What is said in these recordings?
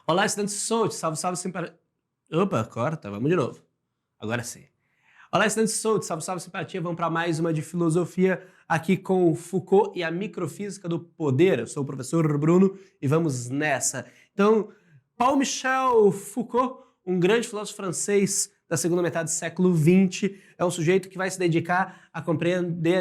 Olá, estudantes Soult, salve, salve, simpatia. Opa, corta, vamos de novo. Agora sim. Olá, estudantes Soult, salve, salve, simpatia. Vamos para mais uma de filosofia aqui com Foucault e a microfísica do poder. Eu sou o professor Bruno e vamos nessa. Então, Paul-Michel Foucault, um grande filósofo francês da segunda metade do século XX, é um sujeito que vai se dedicar a compreender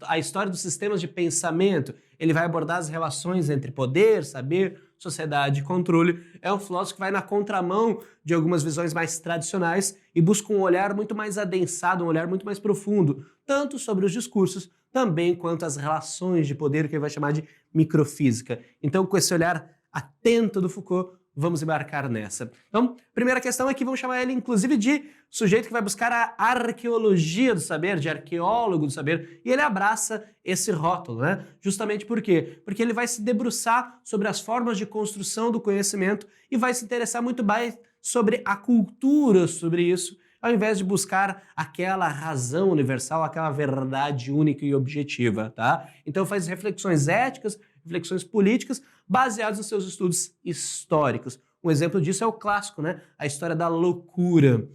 a história dos sistemas de pensamento. Ele vai abordar as relações entre poder, saber, sociedade e controle. É um filósofo que vai na contramão de algumas visões mais tradicionais e busca um olhar muito mais adensado, um olhar muito mais profundo, tanto sobre os discursos, também quanto as relações de poder, que ele vai chamar de microfísica. Então, com esse olhar atento do Foucault, vamos embarcar nessa. Então, primeira questão é que vamos chamar ele, inclusive, de sujeito que vai buscar a arqueologia do saber, de arqueólogo do saber, e ele abraça esse rótulo, né? Justamente por quê? Porque ele vai se debruçar sobre as formas de construção do conhecimento e vai se interessar muito mais sobre a cultura sobre isso, ao invés de buscar aquela razão universal, aquela verdade única e objetiva, tá? Então faz reflexões éticas, reflexões políticas, baseadas nos seus estudos históricos. Um exemplo disso é o clássico, né? A história da loucura.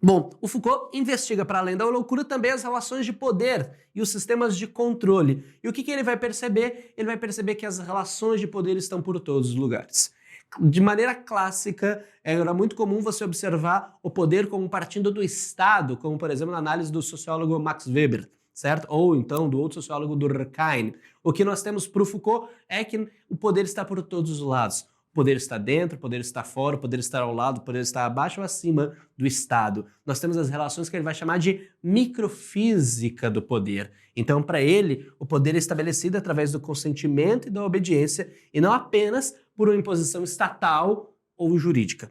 Bom, o Foucault investiga, para além da loucura, também as relações de poder e os sistemas de controle. E o que ele vai perceber? Ele vai perceber que as relações de poder estão por todos os lugares. De maneira clássica, era muito comum você observar o poder como partindo do Estado, como, por exemplo, na análise do sociólogo Max Weber, certo? Ou então do outro sociólogo Durkheim. O que nós temos para o Foucault é que o poder está por todos os lados. O poder está dentro, o poder está fora, o poder está ao lado, o poder está abaixo ou acima do Estado. Nós temos as relações que ele vai chamar de microfísica do poder. Então, para ele, o poder é estabelecido através do consentimento e da obediência, e não apenas por uma imposição estatal ou jurídica.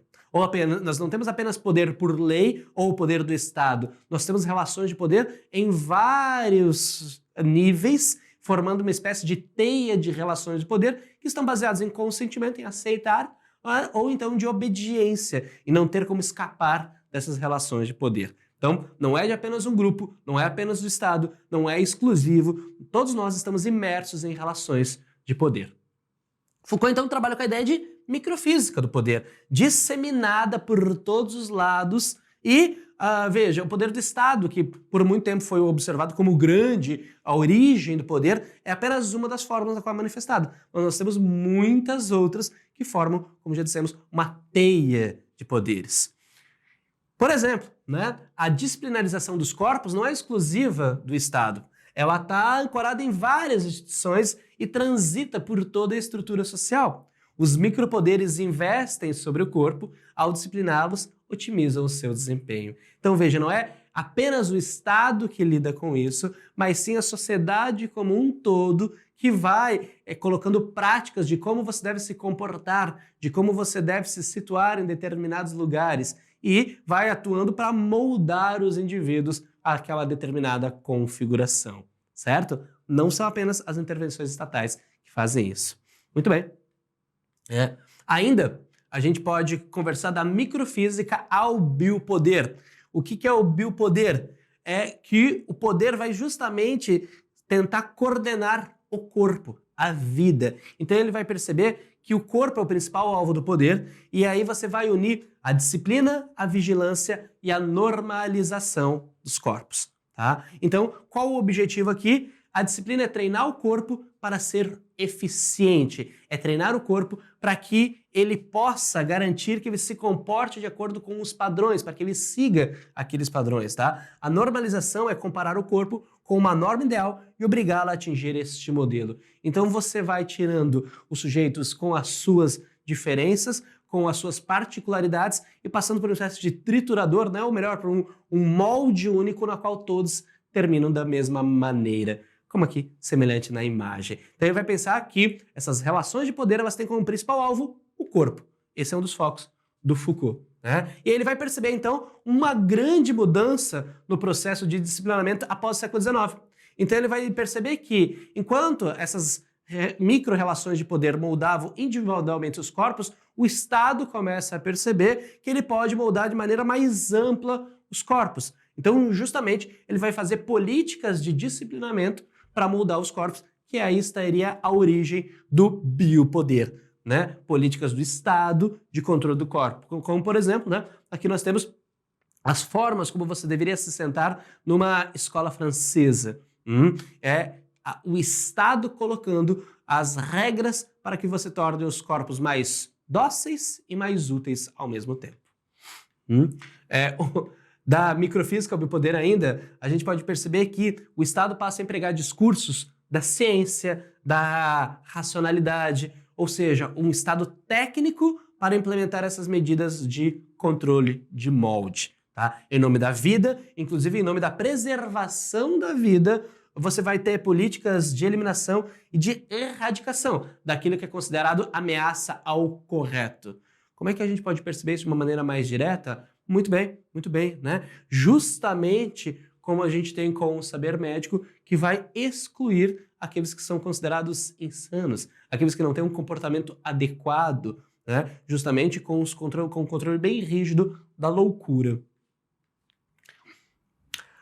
Nós não temos apenas poder por lei ou poder do Estado. Nós temos relações de poder em vários níveis, formando uma espécie de teia de relações de poder que estão baseadas em consentimento, em aceitar, ou então de obediência, e não ter como escapar dessas relações de poder. Então, não é de apenas um grupo, não é apenas do Estado, não é exclusivo, todos nós estamos imersos em relações de poder. Foucault, então, trabalha com a ideia de microfísica do poder, disseminada por todos os lados e, veja, o poder do Estado, que por muito tempo foi observado como grande, a origem do poder, é apenas uma das formas da qual é manifestado. Mas nós temos muitas outras que formam, como já dissemos, uma teia de poderes. Por exemplo, né, a disciplinarização dos corpos não é exclusiva do Estado. Ela está ancorada em várias instituições e transita por toda a estrutura social. Os micropoderes investem sobre o corpo, ao discipliná-los, otimizam o seu desempenho. Então veja, não é apenas o Estado que lida com isso, mas sim a sociedade como um todo que vai colocando práticas de como você deve se comportar, de como você deve se situar em determinados lugares e vai atuando para moldar os indivíduos àquela determinada configuração, certo? Não são apenas as intervenções estatais que fazem isso. Muito bem. Ainda, a gente pode conversar da microfísica ao biopoder. O que é o biopoder? É que o poder vai justamente tentar coordenar o corpo, a vida. Então ele vai perceber que o corpo é o principal alvo do poder e aí você vai unir a disciplina, a vigilância e a normalização dos corpos. Tá? Então, qual o objetivo aqui? A disciplina é treinar o corpo para ser eficiente, é treinar o corpo para que ele possa garantir que ele se comporte de acordo com os padrões, para que ele siga aqueles padrões, tá? A normalização é comparar o corpo com uma norma ideal e obrigá-lo a atingir este modelo. Então você vai tirando os sujeitos com as suas diferenças, com as suas particularidades e passando por um processo de triturador, né? Ou melhor, por um molde único na qual todos terminam da mesma maneira, como aqui, semelhante na imagem. Então ele vai pensar que essas relações de poder elas têm como principal alvo o corpo. Esse é um dos focos do Foucault. Né? E ele vai perceber, então, uma grande mudança no processo de disciplinamento após o século XIX. Então ele vai perceber que, enquanto essas micro-relações de poder moldavam individualmente os corpos, o Estado começa a perceber que ele pode moldar de maneira mais ampla os corpos. Então, justamente, ele vai fazer políticas de disciplinamento para moldar os corpos, que aí estaria a origem do biopoder. né, políticas do Estado de controle do corpo. Como por exemplo, né, aqui nós temos as formas como você deveria se sentar numa escola francesa. O Estado colocando as regras para que você torne os corpos mais dóceis e mais úteis ao mesmo tempo. Da microfísica ao biopoder ainda, a gente pode perceber que o Estado passa a empregar discursos da ciência, da racionalidade, ou seja, um Estado técnico para implementar essas medidas de controle de molde. Tá? Em nome da vida, inclusive em nome da preservação da vida, você vai ter políticas de eliminação e de erradicação daquilo que é considerado ameaça ao correto. Como é que a gente pode perceber isso de uma maneira mais direta? Muito bem, né? Justamente como a gente tem com o saber médico, que vai excluir aqueles que são considerados insanos, aqueles que não têm um comportamento adequado, né? Justamente com um controle bem rígido da loucura.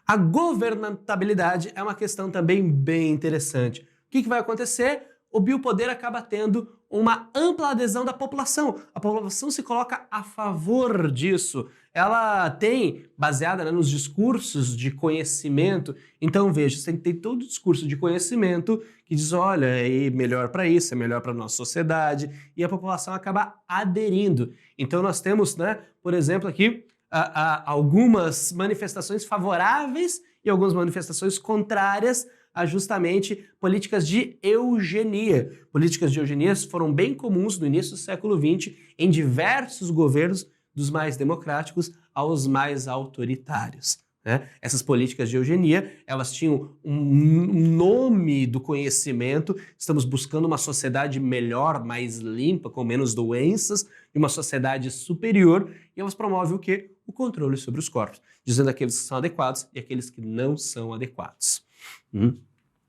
A governabilidade é uma questão também bem interessante. O que vai acontecer? O biopoder acaba tendo uma ampla adesão da população. A população se coloca a favor disso. Ela tem, baseada, né, nos discursos de conhecimento. Então, veja, você tem todo o discurso de conhecimento que diz, olha, é melhor para isso, é melhor para a nossa sociedade, e a população acaba aderindo. Então, nós temos, né, por exemplo, aqui, algumas manifestações favoráveis e algumas manifestações contrárias a justamente políticas de eugenia. Políticas de eugenia foram bem comuns no início do século XX em diversos governos, dos mais democráticos aos mais autoritários. Né? Essas políticas de eugenia, elas tinham um nome do conhecimento, estamos buscando uma sociedade melhor, mais limpa, com menos doenças, e uma sociedade superior, e elas promovem o quê? O controle sobre os corpos, dizendo aqueles que são adequados e aqueles que não são adequados.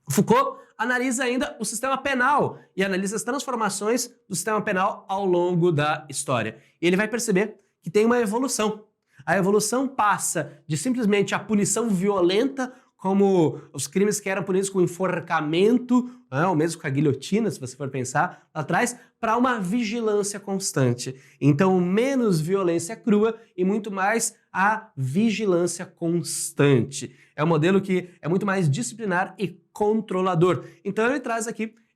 Foucault analisa ainda o sistema penal e analisa as transformações do sistema penal ao longo da história. E ele vai perceber que tem uma evolução. A evolução passa de simplesmente a punição violenta, como os crimes que eram punidos com enforcamento, ou mesmo com a guilhotina, se você for pensar lá atrás, para uma vigilância constante. Então, menos violência crua e muito mais a vigilância constante. É um modelo que é muito mais disciplinar e controlador. Então,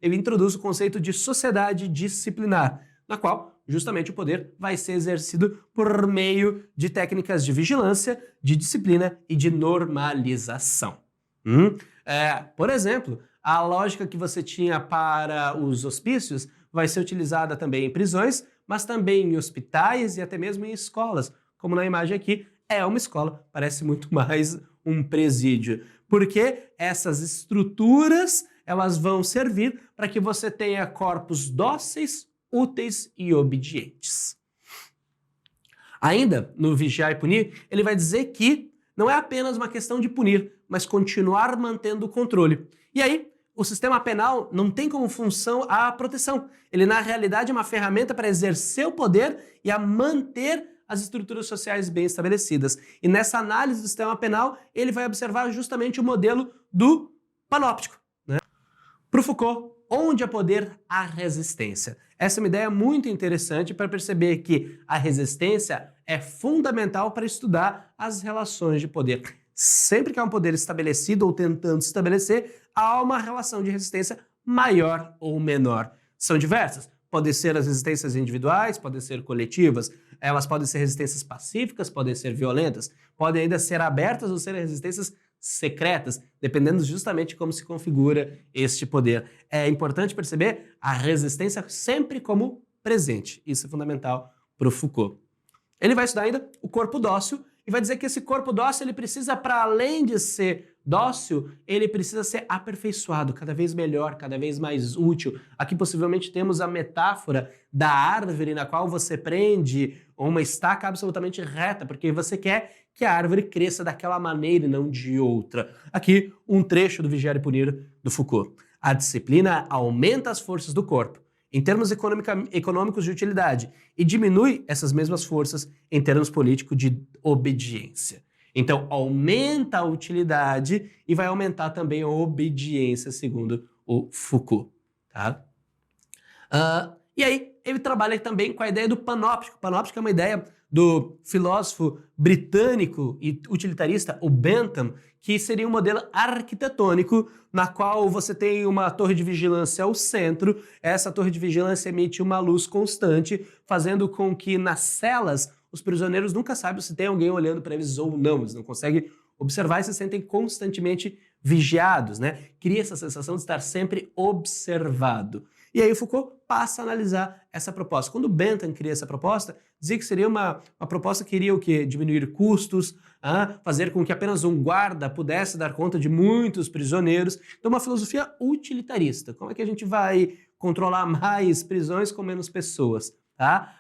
ele introduz o conceito de sociedade disciplinar, na qual justamente o poder vai ser exercido por meio de técnicas de vigilância, de disciplina e de normalização. Por exemplo, a lógica que você tinha para os hospícios vai ser utilizada também em prisões, mas também em hospitais e até mesmo em escolas. Como na imagem aqui, é uma escola, parece muito mais um presídio. Porque essas estruturas, elas vão servir para que você tenha corpos dóceis, úteis e obedientes. Ainda, no Vigiar e Punir, ele vai dizer que não é apenas uma questão de punir, mas continuar mantendo o controle. E aí, o sistema penal não tem como função a proteção. Ele, na realidade, é uma ferramenta para exercer o poder e a manter as estruturas sociais bem estabelecidas. E nessa análise do sistema penal, ele vai observar justamente o modelo do panóptico. Para o Foucault, onde há poder, há resistência. Essa é uma ideia muito interessante para perceber que a resistência é fundamental para estudar as relações de poder. Sempre que há um poder estabelecido ou tentando se estabelecer, há uma relação de resistência maior ou menor. São diversas. Podem ser as resistências individuais, podem ser coletivas, elas podem ser resistências pacíficas, podem ser violentas, podem ainda ser abertas ou ser resistências secretas, dependendo justamente de como se configura este poder. É importante perceber a resistência sempre como presente. Isso é fundamental para o Foucault. Ele vai estudar ainda o corpo dócil e vai dizer que esse corpo dócil ele precisa, para além de ser dócil, ele precisa ser aperfeiçoado, cada vez melhor, cada vez mais útil. Aqui possivelmente temos a metáfora da árvore na qual você prende uma estaca absolutamente reta, porque você quer que a árvore cresça daquela maneira e não de outra. Aqui um trecho do Vigiar e Punir do Foucault. A disciplina aumenta as forças do corpo em termos econômicos de utilidade e diminui essas mesmas forças em termos políticos de obediência. Então, aumenta a utilidade e vai aumentar também a obediência, segundo o Foucault. Tá? E aí ele trabalha também com a ideia do panóptico. O panóptico é uma ideia do filósofo britânico e utilitarista, o Bentham, que seria um modelo arquitetônico na qual você tem uma torre de vigilância ao centro. Essa torre de vigilância emite uma luz constante, fazendo com que nas celas os prisioneiros nunca saibam se tem alguém olhando para eles ou não. Eles não conseguem observar e se sentem constantemente vigiados, né? Cria essa sensação de estar sempre observado. E aí Foucault passa a analisar essa proposta. Quando Bentham cria essa proposta, dizia que seria uma proposta que iria o quê? Diminuir custos, fazer com que apenas um guarda pudesse dar conta de muitos prisioneiros. Então uma filosofia utilitarista. Como é que a gente vai controlar mais prisões com menos pessoas? Tá?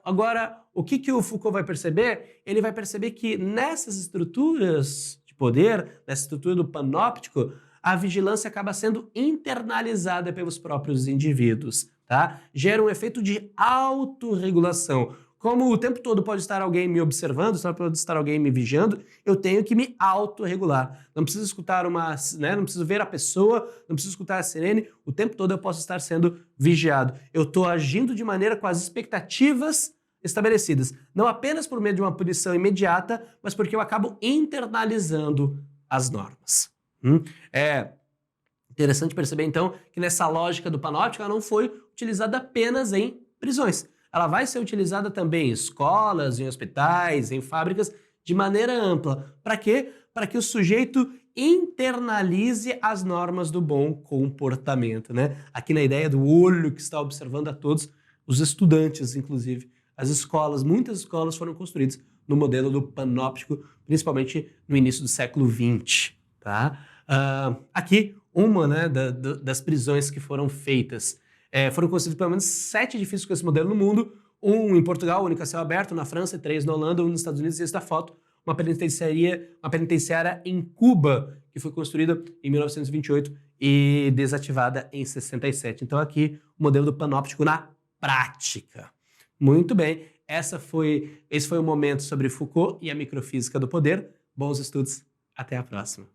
Agora, o que o Foucault vai perceber? Ele vai perceber que nessas estruturas de poder, nessa estrutura do panóptico, a vigilância acaba sendo internalizada pelos próprios indivíduos, tá? Gera um efeito de autorregulação. Como o tempo todo pode estar alguém me observando, pode estar alguém me vigiando, eu tenho que me autorregular. Não preciso escutar não preciso ver a pessoa, não preciso escutar a sirene, o tempo todo eu posso estar sendo vigiado. Eu estou agindo de maneira com as expectativas estabelecidas. Não apenas por meio de uma punição imediata, mas porque eu acabo internalizando as normas. É interessante perceber, então, que nessa lógica do panóptico, ela não foi utilizada apenas em prisões. Ela vai ser utilizada também em escolas, em hospitais, em fábricas, de maneira ampla. Para quê? Para que o sujeito internalize as normas do bom comportamento, né? Aqui na ideia do olho que está observando a todos, os estudantes, inclusive. As escolas, muitas escolas foram construídas no modelo do panóptico, principalmente no início do século XX, tá? Aqui, uma, né, das prisões que foram feitas. Foram construídos pelo menos 7 edifícios com esse modelo no mundo, um em Portugal, único a céu aberto, na França, 3 na Holanda, um nos Estados Unidos, e esta foto, uma penitenciária em Cuba, que foi construída em 1928 e desativada em 67. Então aqui, o modelo do panóptico na prática. Muito bem, esse foi o momento sobre Foucault e a microfísica do poder. Bons estudos, até a próxima.